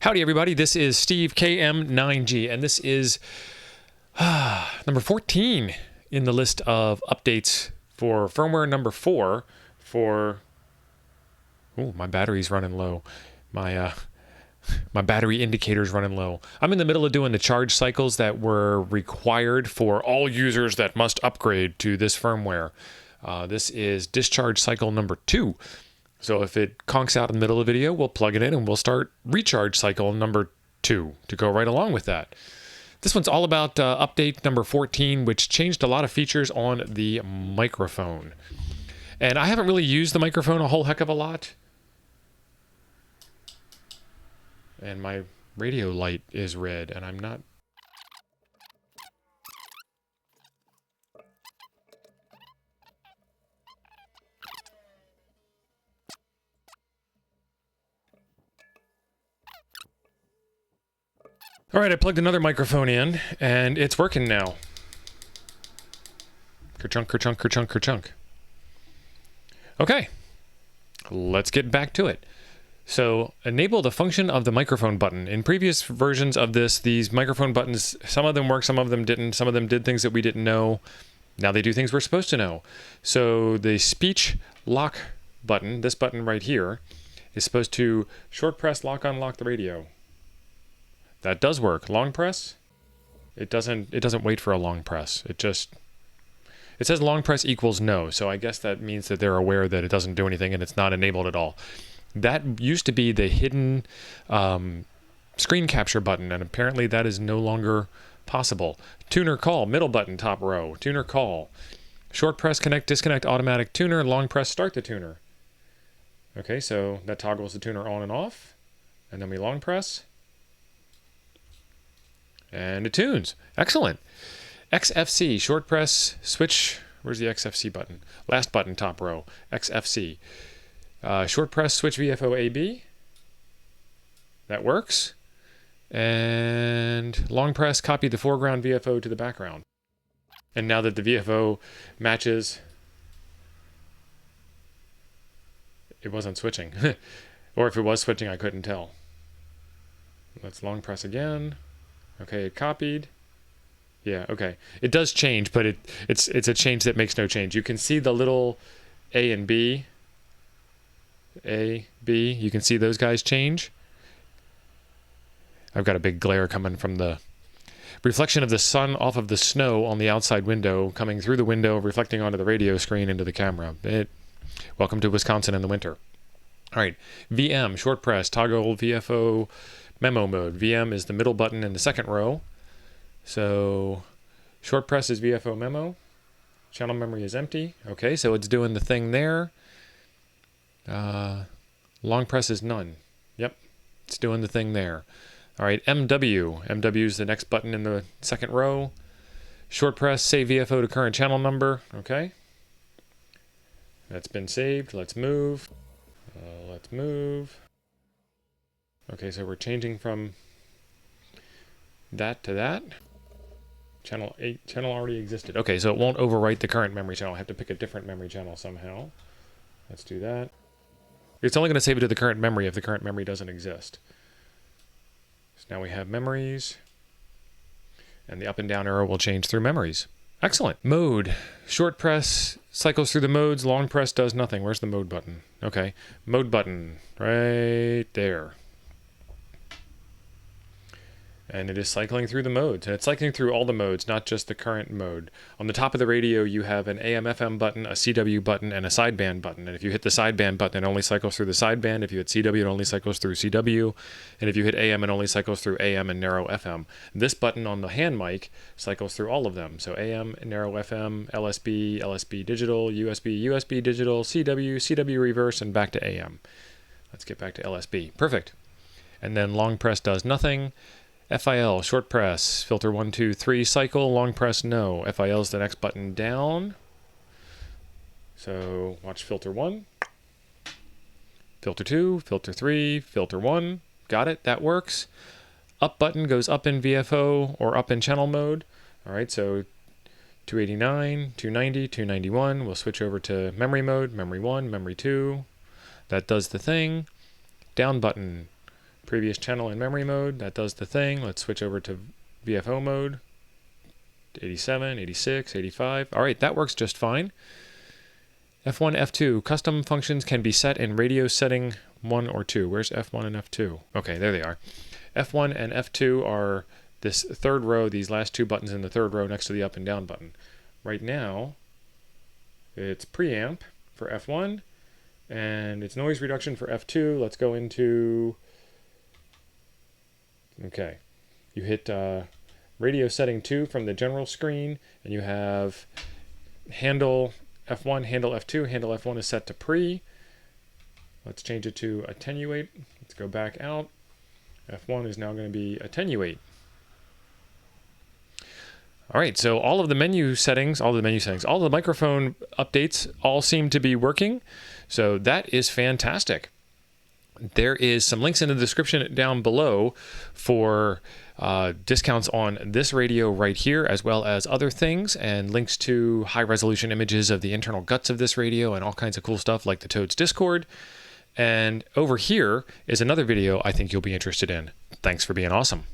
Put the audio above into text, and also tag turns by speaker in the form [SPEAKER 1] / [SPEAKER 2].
[SPEAKER 1] Howdy, everybody. This is Steve KM9G, and this is number 14 in the list of updates for firmware number 4 for... Oh, my battery's running low. My battery indicator's running low. I'm in the middle of doing the charge cycles that were required for all users that must upgrade to this firmware. This is discharge cycle number 2. So if it conks out in the middle of the video, we'll plug it in and we'll start recharge cycle number 2 to go right along with that. This one's all about update number 14, which changed a lot of features on the microphone. And I haven't really used the microphone a whole heck of a lot. And my radio light is red, and I'm not... All right, I plugged another microphone in, and it's working now. Kerchunk, kerchunk, kerchunk, kerchunk. Okay, let's get back to it. So, enable the function of the microphone button. In previous versions of this, these microphone buttons, some of them worked, some of them didn't. Some of them did things that we didn't know. Now they do things we're supposed to know. So, the speech lock button, this button right here, is supposed to short press lock unlock the radio. That does work. Long press, it doesn't wait for a long press. It says long press equals no. So I guess that means that they're aware that it doesn't do anything and it's not enabled at all. That used to be the hidden screen capture button, and apparently that is no longer possible. Tuner call, middle button, top row. Tuner call. Short press connect, disconnect, automatic tuner. Long press start the tuner. Okay, so that toggles the tuner on and off. And then we long press. And it tunes. Excellent. XFC, short press, switch. Where's the XFC button? Last button, top row. XFC. Short press, switch VFO AB. That works. And long press, copy the foreground VFO to the background. And now that the VFO matches, it wasn't switching. Or if it was switching, I couldn't tell. Let's long press again. Okay, it copied. Yeah, okay. It does change, but it's a change that makes no change. You can see the little A and B. A, B, you can see those guys change. I've got a big glare coming from the reflection of the sun off of the snow on the outside window, coming through the window, reflecting onto the radio screen into the camera. Welcome to Wisconsin in the winter. All right, VM, short press, toggle VFO memo mode. VM is the middle button in the second row. So short press is VFO memo. Channel memory is empty. Okay, so it's doing the thing there. Long press is none. Yep, it's doing the thing there. All right, MW. MW is the next button in the second row. Short press, save VFO to current channel number. Okay. That's been saved. Let's move. Let's move. Okay, so we're changing from that to that. Channel 8, channel already existed. Okay, so it won't overwrite the current memory channel. I have to pick a different memory channel somehow. Let's do that. It's only going to save it to the current memory if the current memory doesn't exist. So now we have memories. And the up and down arrow will change through memories. Excellent. Mode. Short press cycles through the modes. Long press does nothing. Where's the mode button? Okay. Mode button. Right there. And it is cycling through the modes. And it's cycling through all the modes, not just the current mode. On the top of the radio, you have an AM/FM button, a CW button, and a sideband button. And if you hit the sideband button, it only cycles through the sideband. If you hit CW, it only cycles through CW. And if you hit AM, it only cycles through AM and narrow FM. This button on the hand mic cycles through all of them. So AM, narrow FM, LSB, LSB digital, USB, USB digital, CW, CW reverse, and back to AM. Let's get back to LSB. Perfect. And then long press does nothing. FIL, short press, filter 1, 2, 3, cycle, long press, no. FIL is the next button down. So watch filter 1, filter 2, filter 3, filter 1. Got it, that works. Up button goes up in VFO or up in channel mode. All right, so 289, 290, 291. We'll switch over to memory mode, memory 1, memory 2. That does the thing. Down button Previous channel in memory mode, that does the thing. Let's switch over to VFO mode. 87, 86, 85. All right, that works just fine. F1, F2. Custom functions can be set in radio setting 1 or 2. Where's F1 and F2? Okay, there they are. F1 and F2 are this third row, these last two buttons in the third row next to the up and down button. Right now, it's preamp for F1, and it's noise reduction for F2. Let's go into... Okay, you hit radio setting 2 from the general screen, and you have handle F1, handle F2. Handle F1 is set to pre. Let's change it to attenuate. Let's go back out. F1 is now going to be attenuate. All right, so all of the menu settings, all the microphone updates all seem to be working. So that is fantastic. There is some links in the description down below for discounts on this radio right here, as well as other things, and links to high-resolution images of the internal guts of this radio and all kinds of cool stuff like the Toads Discord. And over here is another video I think you'll be interested in. Thanks for being awesome.